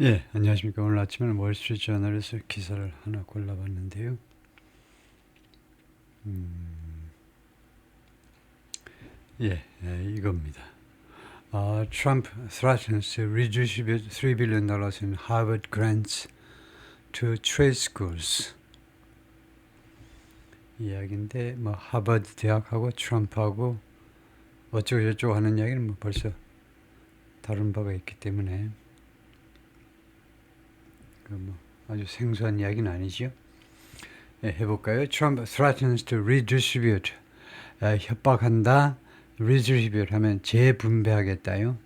예, 안녕하십니까. 오늘 아침에는 월스트리트저널에서 기사를 하나 골라봤는데요. 이겁니다. Trump threatens to redistribute $3 billion in Harvard grants to trade schools. 이야기인데, 하버드 대학하고 트럼프하고 어쩌고저쩌고 하는 이야기는 벌써 다룬 바가 있기 때문에 아주 생소한 이야기는 아니죠. 해볼까요? Trump threatens to redistribute. 협박한다. redistribute 하면 재분배하겠다요.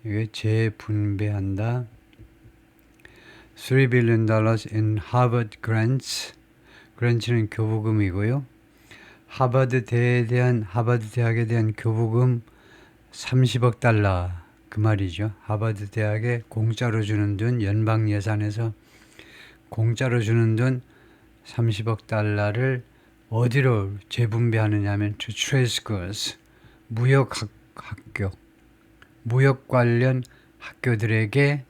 이게 재분배한다. $3 billion in Harvard grants. 그런치는 교부금이고요. 하버드 대학에 대한 교부금 30억 달러 그 말이죠. 하버드 대학에 공짜로 주는 돈, 연방 예산에서 공짜로 주는 돈 30억 달러를 어디로 재분배하느냐 하면 to trade schools, 무역 관련 학교들에게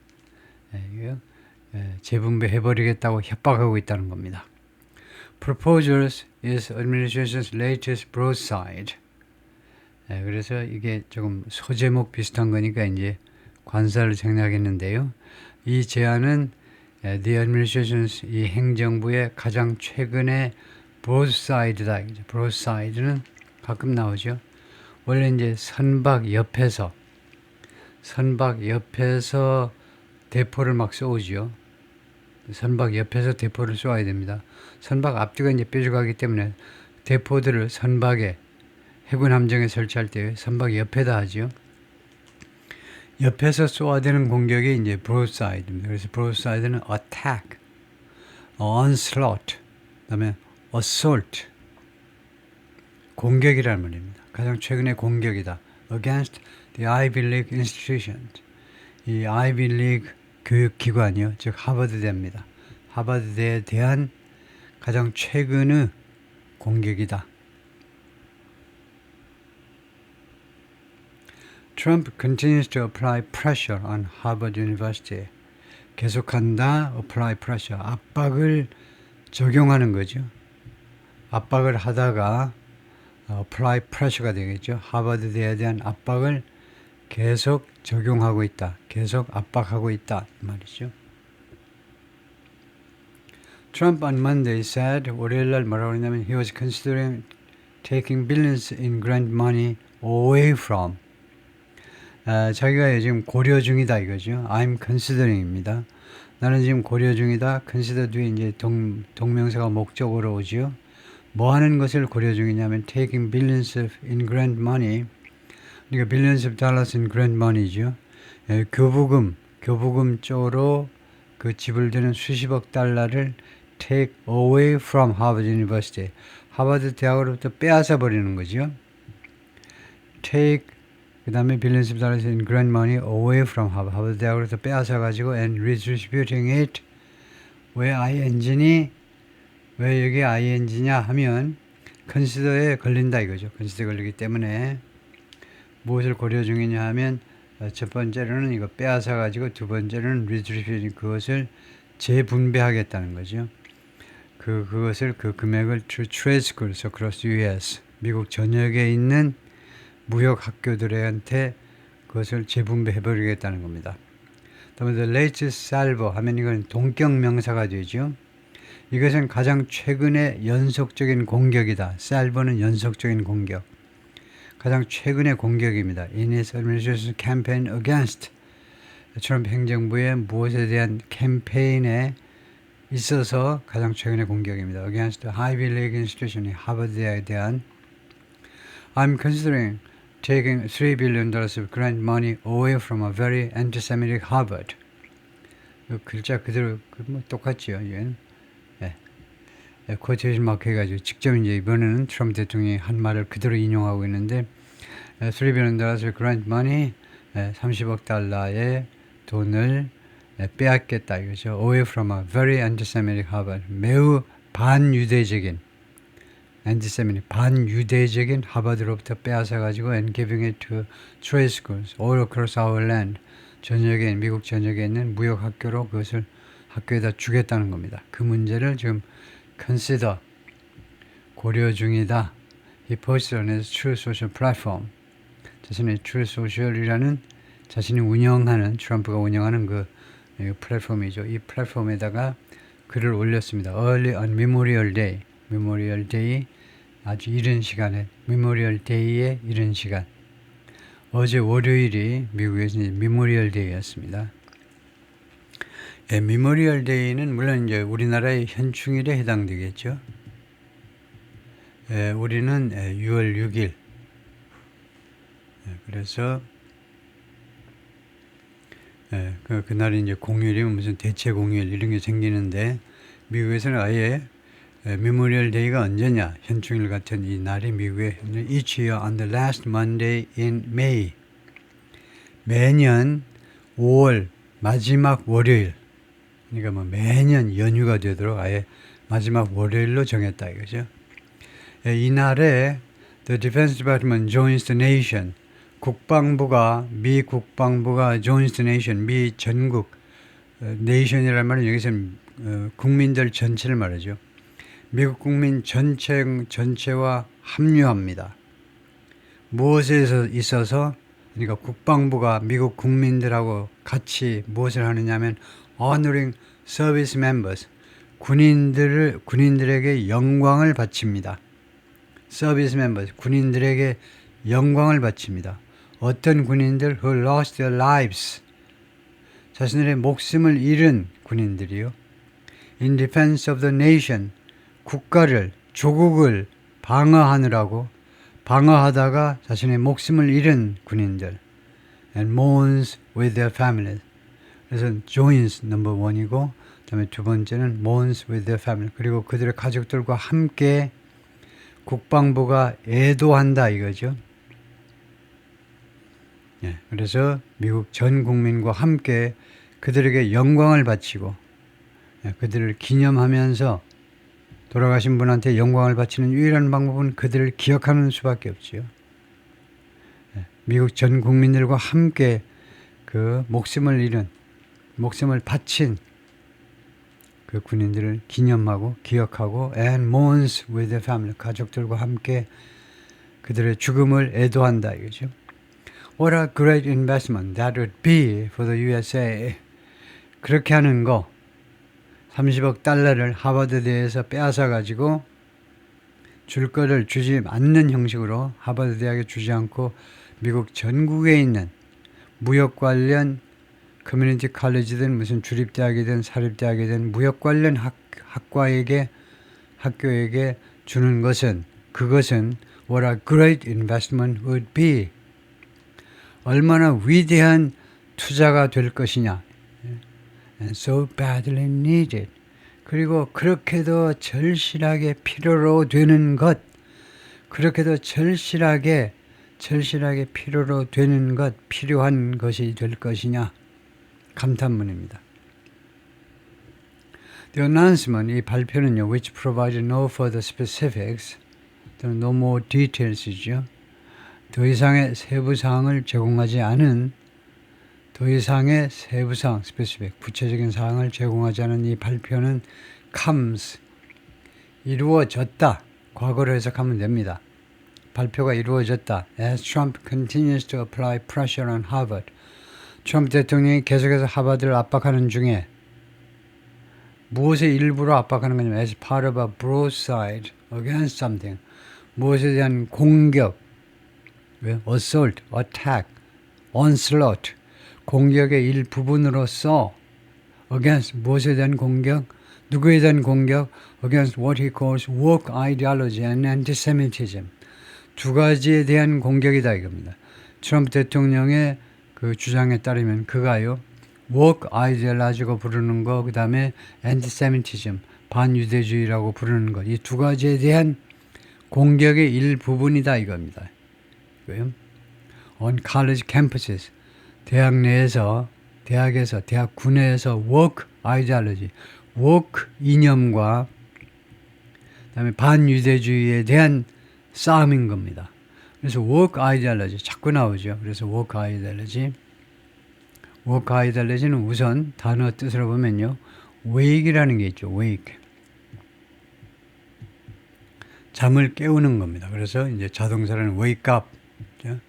재분배해버리겠다고 협박하고 있다는 겁니다. Proposals is administration's latest broadside. 그래서 이게 조금 소제목 비슷한 거니까 이제 관사를 생략했는데요. 이 제안은 the administration's 이 행정부의 가장 최근의 broadside다. broadside는 가끔 나오죠. 원래 이제 선박 옆에서 대포를 막 쏘죠. 선박 옆에서 대포를 쏘아야 됩니다. 선박 앞뒤가 이제 뾰족하기 때문에 대포들을 선박에 해군 함정에 설치할 때 선박 옆에다 하죠. 옆에서 쏘아대는 공격이 이제 broadside입니다. 그래서 broadside는 attack, onslaught, 그다음에 assault, 공격이라는 말입니다. 가장 최근의 공격이다. against the Ivy League institutions. 이 Ivy League 교육기관이요. 즉 하버드대입니다. 하버드대에 대한 가장 최근의 공격이다. Trump continues to apply pressure on Harvard University. 계속한다. apply pressure. 압박을 적용하는 거죠. 압박을 하다가 apply pressure가 되겠죠. 하버드대에 대한 압박을 계속 적용하고 있다. 계속 압박하고 있다. 말이죠. Trump on Monday said, 월요일날 뭐라고 했냐면 he was considering taking billions in grant money away from. 자기가 지금 고려 중이다 이거죠. I'm considering입니다. 나는 지금 고려 중이다. consider 뒤에 이제 동명사가 목적으로 오죠. 뭐 하는 것을 고려 중이냐면 taking billions in grant money. 그러니까 billions of dollars in grant money죠. 교부금 쪽으로 그 지불되는 수십억 달러를 take away from Harvard University. 하버드 대학으로부터 빼앗아 버리는 거죠. take 그 다음에 billions of dollars in grant money away from Harvard. 하버드 대학으로부터 빼앗아 가지고 and redistributing it. 왜 ing니? 왜 여기 ing냐 하면 consider에 걸린다 이거죠. consider에 걸리기 때문에 무엇을 고려 중이냐 하면 첫 번째로는 이거 빼앗아 가지고 두 번째로는 redistributing 그것을 재분배하겠다는 거죠. 그것을 그 금액을 to trade schools across US 미국 전역에 있는 무역 학교들한테 그것을 재분배해버리겠다는 겁니다. 다음에 the latest salvo 하면 이건 동격 명사가 되죠. 이것은 가장 최근의 연속적인 공격이다. salvo는 연속적인 공격. 가장 최근의 공격입니다. In his administration campaign against 트럼프 행정부의 무엇에 대한 캠페인에 있어서 가장 최근의 공격입니다. Against the Ivy League institution, 하버드에 대한 I'm considering taking $3 billion of grant money away from a very anti-Semitic Harvard. 글자 그대로 똑같지요. 코테이션 마크 해가지고 직접 이제 이번에는 트럼프 대통령이 한 말을 그대로 인용하고 있는데 $3 billion of grant money 30억 달러의 돈을 빼앗겠다 이거죠. Away from a very anti-Semitic Harvard. 매우 반유대적인 하버드로부터 빼앗아 가지고 and giving it to trade schools all across our land. 전역에 미국 전역에 있는 무역 학교로 그것을 학교에다 주겠다는 겁니다. 그 문제를 지금 consider 고려 중이다. He posted on his Truth Social platform. 자신의 Truth Social이라는 자신이 운영하는 트럼프가 운영하는 그 플랫폼이죠. 이 플랫폼에다가 글을 올렸습니다. Early on Memorial Day. Memorial Day 아주 이른 시간에 Memorial Day의 이른 시간. 어제 월요일이 미국에서 Memorial Day였습니다. 예, Memorial Day는 물론 이제 우리나라의 현충일에 해당되겠죠. 예, 우리는 6월 6일. 예, 그래서 예, 그날이 이제 공휴일이면 무슨 대체 공휴일 이런 게 생기는데 미국에서는 아예 메모리얼 데이가 언제냐 현충일 같은 이 날이 미국에 each year on the last Monday in May 매년 5월 마지막 월요일 그러니까 뭐 매년 연휴가 되도록 아예 마지막 월요일로 정했다 이거죠. 이 날에 the Defense Department joins the nation 미 국방부가 joins the nation 미 전국 nation이라는 말은 여기서는 국민들 전체를 말하죠. 미국 국민 전체와 합류합니다. 무엇에 있어서 그러니까 국방부가 미국 국민들하고 같이 무엇을 하느냐면 honoring service members 군인들에게 영광을 바칩니다. service members 군인들에게 영광을 바칩니다. 어떤 군인들 who lost their lives 자신들의 목숨을 잃은 군인들이요. in defense of the nation 국가를 조국을 방어하다가 자신의 목숨을 잃은 군인들 and mourns with their families 그래서 joins number one이고 그다음에 두 번째는 mourns with their family 그리고 그들의 가족들과 함께 국방부가 애도한다 이거죠. 예, 그래서 미국 전 국민과 함께 그들에게 영광을 바치고 그들을 기념하면서 돌아가신 분한테 영광을 바치는 유일한 방법은 그들을 기억하는 수밖에 없지요. 예, 미국 전 국민들과 함께 그 목숨을 바친 그 군인들을 기념하고 기억하고 and mourns with their family 가족들과 함께 그들의 죽음을 애도한다 이거죠. What a great investment that would be for the USA. 그렇게 하는 거 30억 달러를 하버드대에서 빼앗아 가지고 줄 거를 주지 않는 형식으로 하버드 대학에 주지 않고 미국 전국에 있는 무역 관련 커뮤니티 칼리지든 무슨 주립대학이든 사립대학이든 무역 관련 학교에게 주는 것은 그것은 what a great investment would be. 얼마나 위대한 투자가 될 것이냐. And so badly needed. 그리고 그렇게도 절실하게 필요로 되는 것. 그렇게도 절실하게 필요로 되는 것, 필요한 것이 될 것이냐. 감탄문입니다. The announcement, 이 발표는요, which provided no further specifics, no more details이죠. 더 이상의 세부사항을 제공하지 않은 더 이상의 세부사항, specific, 구체적인 사항을 제공하지 않은 이 발표는 comes, 이루어졌다. 과거로 해석하면 됩니다. 발표가 이루어졌다. As Trump continues to apply pressure on Harvard. 트럼프 대통령이 계속해서 하버드를 압박하는 중에 무엇에 일부러 압박하는 거냐면 as part of a broadside against something. 무엇에 대한 공격, assault, attack, onslaught, 공격의 일부분으로서 against 무엇에 대한 공격, 누구에 대한 공격, against what he calls woke ideology and antisemitism. 두 가지에 대한 공격이다 이겁니다. 트럼프 대통령의 그 주장에 따르면 그가요 woke ideology고 부르는 거, 그 다음에 antisemitism, 반유대주의라고 부르는 것, 이 두 가지에 대한 공격의 일부분이다 이겁니다. On college campuses, 대학 내에서, 대학 군내에서 woke ideology, woke 이념과 그다음에 반유대주의에 대한 싸움인 겁니다. 그래서 woke ideology 자꾸 나오죠. 그래서 woke ideology, work ideology는 우선 단어 뜻으로 보면요. wake이라는 게 있죠. wake. 잠을 깨우는 겁니다. 그래서 이제 자동사는 wake up. 그렇죠?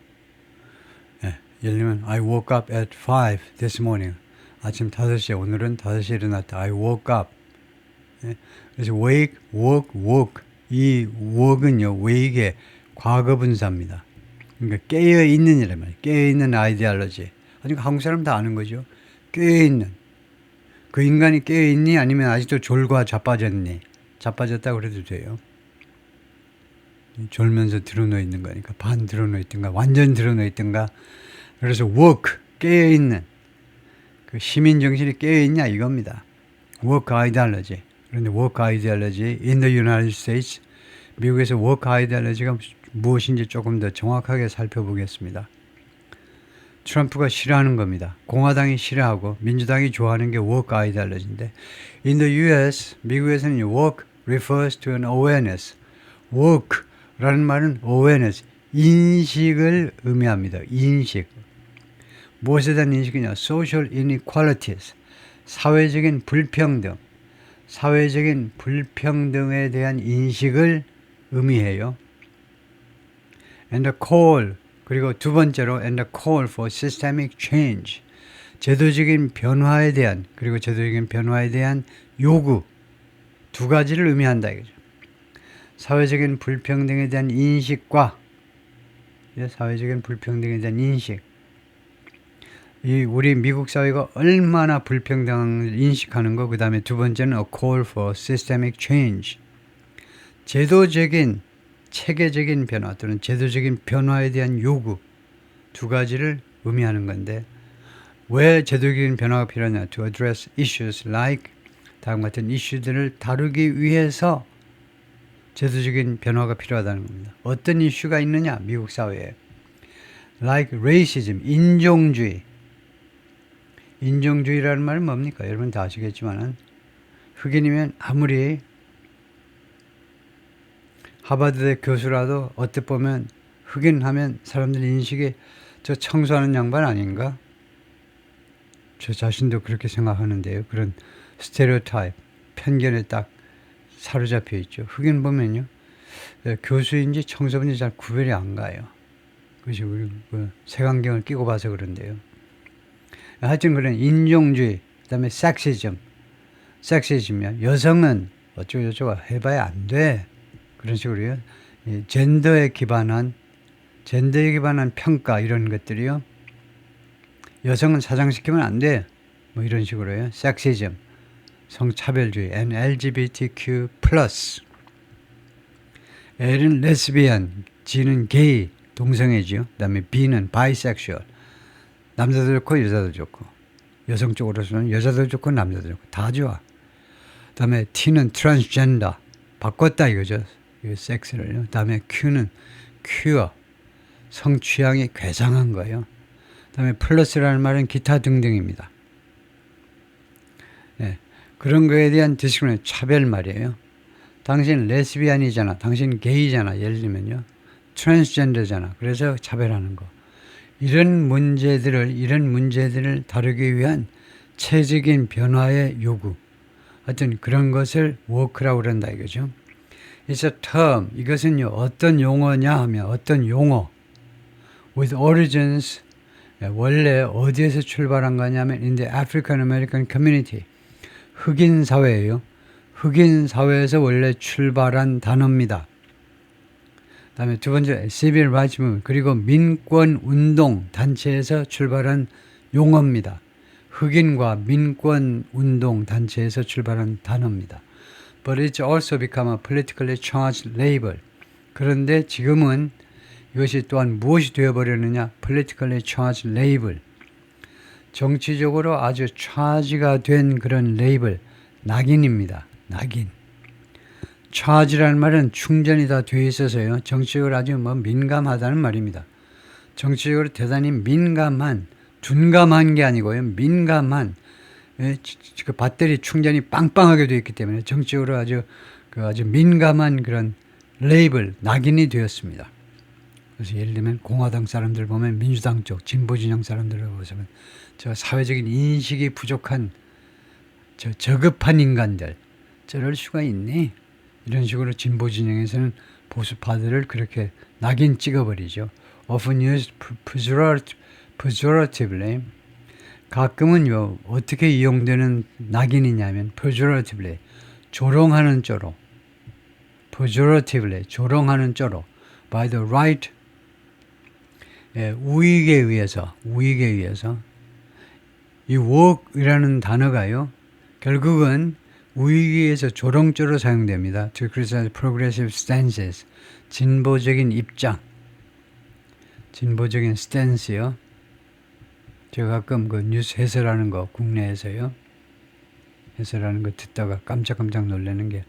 예, 예를 들면 I woke up at 5 this morning. 아침 5시에 오늘은 5시에 일어났다. I woke up. 예, 그래서 wake, woke, woke. 이 woke은요. wake의 과거 분사입니다. 그러니까 깨어있는 이란 말이에요. 깨어있는 아이디올로지. 그러니까 한국 사람 다 아는 거죠. 깨어있는. 그 인간이 깨어있니? 아니면 아직도 졸과 자빠졌니? 자빠졌다고 그래도 돼요. 졸면서 드러누워 있는 거니까 반 드러누워 있든가 완전 드러누워 있든가. 그래서 work, 깨어있는. 그 시민 정신이 깨어있냐 이겁니다. work ideology. 그런데 work ideology in the United States, 미국에서 work ideology가 무엇인지 조금 더 정확하게 살펴보겠습니다. 트럼프가 싫어하는 겁니다. 공화당이 싫어하고 민주당이 좋아하는 게 work ideology인데 in the US, 미국에서는 work refers to an awareness. work라는 말은 awareness, 인식을 의미합니다. 인식. 무엇에 대한 인식이냐? social inequalities, 사회적인 불평등. 사회적인 불평등에 대한 인식을 의미해요. And the call, 그리고 두 번째로 and the call for systemic change, 제도적인 변화에 대한, 그리고 제도적인 변화에 대한 요구, 두 가지를 의미한다 이거죠. 사회적인 불평등에 대한 인식과 사회적인 불평등에 대한 인식. 이 우리 미국 사회가 얼마나 불평등을 인식하는 거. 그 다음에 두 번째는 a call for systemic change, 제도적인 체계적인 변화 또는 제도적인 변화에 대한 요구, 두 가지를 의미하는 건데 왜 제도적인 변화가 필요하냐? To address issues like, 다음 같은 이슈들을 다루기 위해서 제도적인 변화가 필요하다는 겁니다. 어떤 이슈가 있느냐? 미국 사회에 like racism, 인종주의. 인종주의라는 말은 뭡니까? 여러분 다 아시겠지만 흑인이면 아무리 하버드대 교수라도 어떻게 보면 흑인 하면 사람들 인식이 저 청소하는 양반 아닌가? 저 자신도 그렇게 생각하는데요. 그런 스테레오타입, 편견에 딱 사로잡혀 있죠. 흑인 보면요. 교수인지 청소부인지 잘 구별이 안 가요. 그것이 우리 색안경을 끼고 봐서 그런데요. 하여튼 그런 인종주의, 그 다음에 섹시즘이요. 여성은 어쩌고저쩌고 해봐야 안 돼. 그런 식으로요. 젠더에 기반한 평가 이런 것들이요. 여성은 사장시키면 안 돼. 뭐 이런 식으로요. 섹시즘, 성차별주의, and LGBTQ+. L은 레스비안, G는 게이, 동성애죠. 그 다음에 B는 바이섹슈얼, 남자도 좋고 여자도 좋고, 여성 쪽으로서는 여자도 좋고 남자도 좋고 다 좋아. 그 다음에 T는 트랜스젠더, 바꿨다 이거죠. 이 섹스를요. 그 다음에 Q는 큐어, 성취향이 괴상한 거예요. 그 다음에 플러스라는 말은 기타 등등입니다. 네, 그런 거에 대한 디스크리미네이션, 차별 말이에요. 당신 레스비안이잖아, 당신 게이잖아, 예를 들면요. 트랜스젠더잖아. 그래서 차별하는 거. 이런 문제들을 다루기 위한 체적인 변화의 요구. 하여튼 그런 것을 워크라고 그런다 이거죠. It's a term. 이것은요, 어떤 용어냐 하면 어떤 용어. With origins, 원래 어디에서 출발한 거냐면 in the African American community. 흑인 사회예요. 흑인 사회에서 원래 출발한 단어입니다. 다음에 두 번째, civil rights movement, 그리고 민권 운동 단체에서 출발한 용어입니다. 흑인과 민권 운동 단체에서 출발한 단어입니다. But it's also become a politically charged label. 그런데 지금은 이것이 또한 무엇이 되어버렸느냐? Politically charged label. 정치적으로 아주 charge가 된 그런 레이블, 낙인입니다. 낙인. charge라는 말은 충전이 다 되어 있어서요. 정치적으로 아주 민감하다는 말입니다. 정치적으로 대단히 민감한, 둔감한 게 아니고요. 민감한, 그 배터리 충전이 빵빵하게 되어 있기 때문에 정치적으로 아주 민감한 그런 레이블, 낙인이 되었습니다. 그래서 예를 들면 공화당 사람들 보면 민주당 쪽 진보 진영 사람들을 보시면 저 사회적인 인식이 부족한 저 저급한 인간들 저럴 수가 있니? 이런 식으로 진보 진영에서는 보수파들을 그렇게 낙인 찍어버리죠. Often used pejoratively. 가끔은요 어떻게 이용되는 낙인이냐면 pejoratively 조롱하는 쪼로 pejoratively 조롱하는 쪼로 by the right 우익에 의해서 이 woke이라는 단어가요 결국은 우익에 의해서 조롱조로 사용됩니다. To criticize progressive stances 진보적인 입장 진보적인 스탠스요. 제가 가끔 그 뉴스 해설하는 거 국내에서요 해설하는 거 듣다가 깜짝깜짝 놀라는 게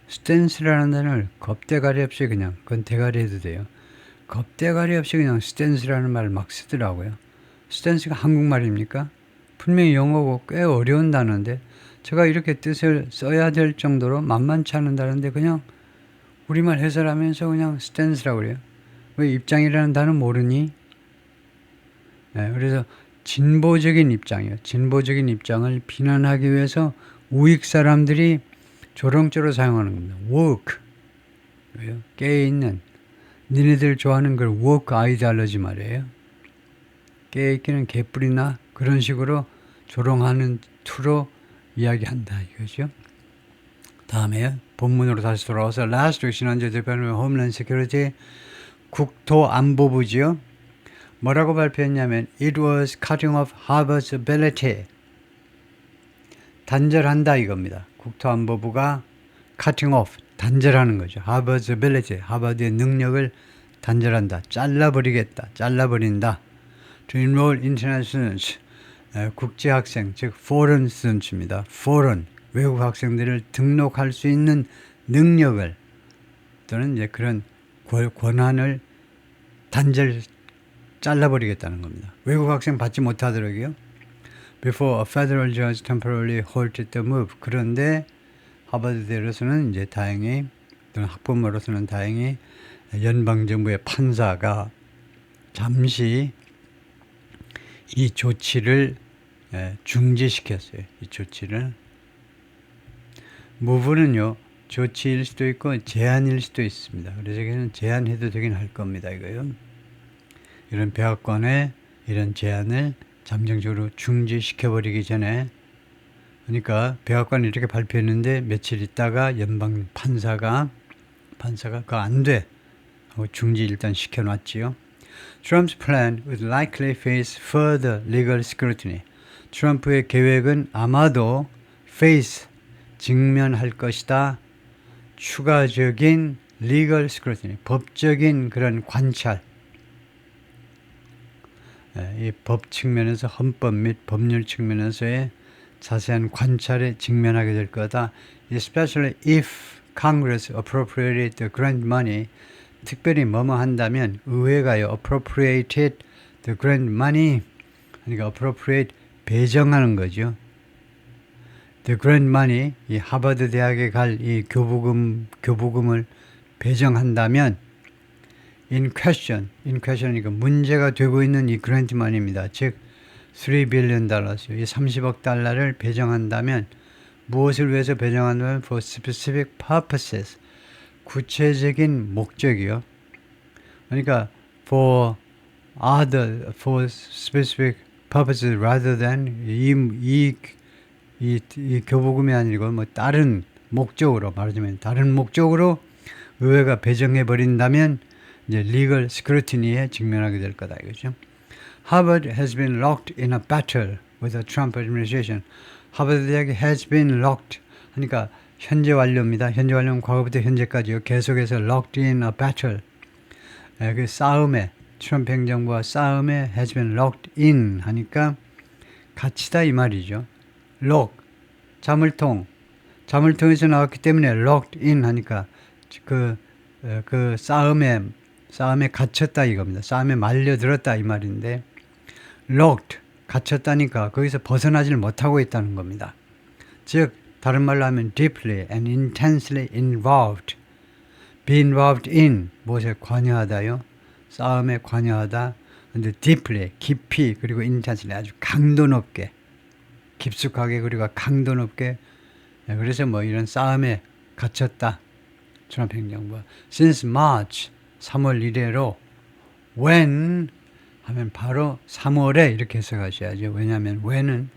스탠스라는 단어를 겁대가리 없이 그냥 그건 대가리 해도 돼요. 겁대가리 없이 그냥 스탠스라는 말을 막 쓰더라고요. 스탠스가 한국말입니까? 분명히 영어고 꽤 어려운 단어인데 제가 이렇게 뜻을 써야 될 정도로 만만치 않은 단어인데 그냥 우리말 해설하면서 그냥 스탠스라고 그래요. 왜 입장이라는 단어 모르니? 네, 그래서 진보적인 입장이요. 진보적인 입장을 비난하기 위해서 우익 사람들이 조롱조로 사용하는 겁니다. woke. 왜요? 깨어있는. 니네들 좋아하는 걸 woke 아이디올로지 말이에요. 깨어있기는 개뿔이나 그런 식으로 조롱하는 투로 이야기한다 이거죠. 다음에 본문으로 다시 돌아와서 last week 지난주에 대표하는 Homeland Security 국토안보부지요. 뭐라고 발표했냐면 It was cutting off Harvard's ability. 단절한다 이겁니다. 국토안보부가 cutting off, 단절하는 거죠. Harvard's ability, 하버드의 능력을 단절한다. 잘라버리겠다. 잘라버린다. To enroll international students, 국제학생, 즉 foreign students입니다. foreign, 외국 학생들을 등록할 수 있는 능력을 또는 이제 그런 권한을 잘라버리겠다는 겁니다. 외국 학생 받지 못하도록요. Before a federal judge temporarily halted the move. 그런데 하버드대로서는 이제 다행히 또는 학부모로서는 다행히 연방정부의 판사가 잠시 이 조치를 중지시켰어요. 이 조치를. move는요. 조치일 수도 있고 제한일 수도 있습니다. 그래서 여기는 제한해도 되긴 할 겁니다. 이거요. 이런 백악관의 이런 제안을 잠정적으로 중지시켜버리기 전에 그러니까 백악관이 이렇게 발표했는데 며칠 있다가 연방 판사가 그거 안 돼 하고 중지 일단 시켜놨지요. Trump's plan would likely face further legal scrutiny. 트럼프의 계획은 아마도 직면할 것이다. 추가적인 legal scrutiny, 법적인 그런 관찰. 이 법 측면에서 헌법 및 법률 측면에서의 자세한 관찰에 직면하게 될 거다. Especially if Congress appropriated the grant money. 특별히 뭐뭐 한다면 의회가요 appropriated the grant money. 그러니까 appropriate 배정하는 거죠. The grant money 이 하버드 대학에 갈 이 교부금을 배정한다면 in question이니까 문제가 되고 있는 이 grant money입니다. 즉 $3 billion, 이 30억 달러를 배정한다면 무엇을 위해서 배정한다면 for specific purposes, 구체적인 목적이요. 그러니까 for specific purposes rather than 이 교부금이 아니고 뭐 다른 목적으로 말하자면 다른 목적으로 의회가 배정해 버린다면 이제 legal scrutiny에 직면하게 될 거다 이거죠. Harvard has been locked in a battle with the Trump administration. 하버드 대학이 has been locked 하니까 현재 완료입니다. 현재 완료는 과거부터 현재까지요. 계속해서 locked in a battle. 그 싸움에 트럼프 행정부와 싸움에 has been locked in 하니까 갇히다 이 말이죠. lock 자물통에서 나왔기 때문에 locked in 하니까 그 싸움에 갇혔다 이겁니다. 싸움에 말려들었다 이 말인데 locked 갇혔다니까 거기서 벗어나질 못하고 있다는 겁니다. 즉 다른 말로 하면 deeply and intensely involved, be involved in 무엇에 관여하다요. 싸움에 관여하다. 근데 deeply, 깊이, 그리고 intensely, 아주 강도 높게, 깊숙하게, 그리고 강도 높게. 그래서 뭐 이런 싸움에 갇혔다. 트럼프 행정부가. Since March, 3월 이래로, when 하면 바로 3월에 이렇게 해석하셔야죠. 왜냐하면 when은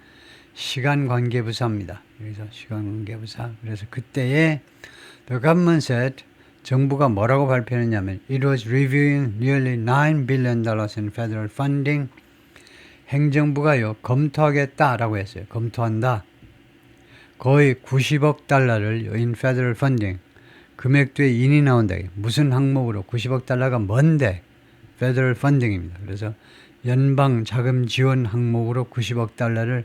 시간관계부사입니다. 여기서 시간관계부사. 그래서 그때에 the government said, 정부가 뭐라고 발표했냐면 it was reviewing nearly $9 billion in federal funding. 행정부가요 검토하겠다라고 했어요. 검토한다. 거의 90억 달러를 in federal funding. 금액도에 인이 나온다. 무슨 항목으로 90억 달러가 뭔데? federal funding입니다. 그래서 연방 자금 지원 항목으로 90억 달러를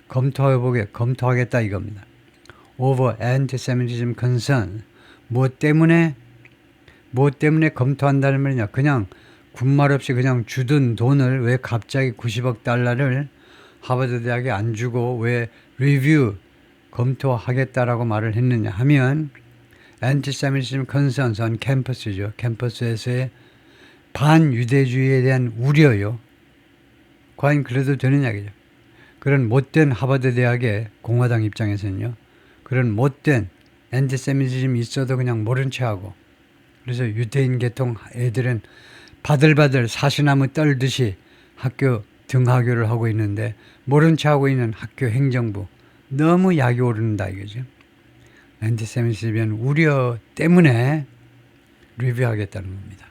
검토하겠다 이겁니다. over anti-Semitism concern. 무엇 때문에 검토한다는 말이냐. 그냥 군말 없이 그냥 주던 돈을 왜 갑자기 90억 달러를 하버드 대학에 안 주고 왜 리뷰 검토하겠다라고 말을 했느냐 하면 anti-Semitism concerns on 캠퍼스죠. 캠퍼스에서의 반유대주의에 대한 우려요. 과연 그래도 되는 이야기죠. 그런 못된 하버드 대학의 공화당 입장에서는요. 그런 못된 anti-Semitism 있어도 그냥 모른 체하고 그래서 유대인 계통 애들은 바들바들 사시나무 떨듯이 학교 등하교를 하고 있는데 모른 체하고 있는 학교 행정부 너무 약이 오른다 이거죠. anti-Semitism에 대한 우려 때문에 리뷰하겠다는 겁니다.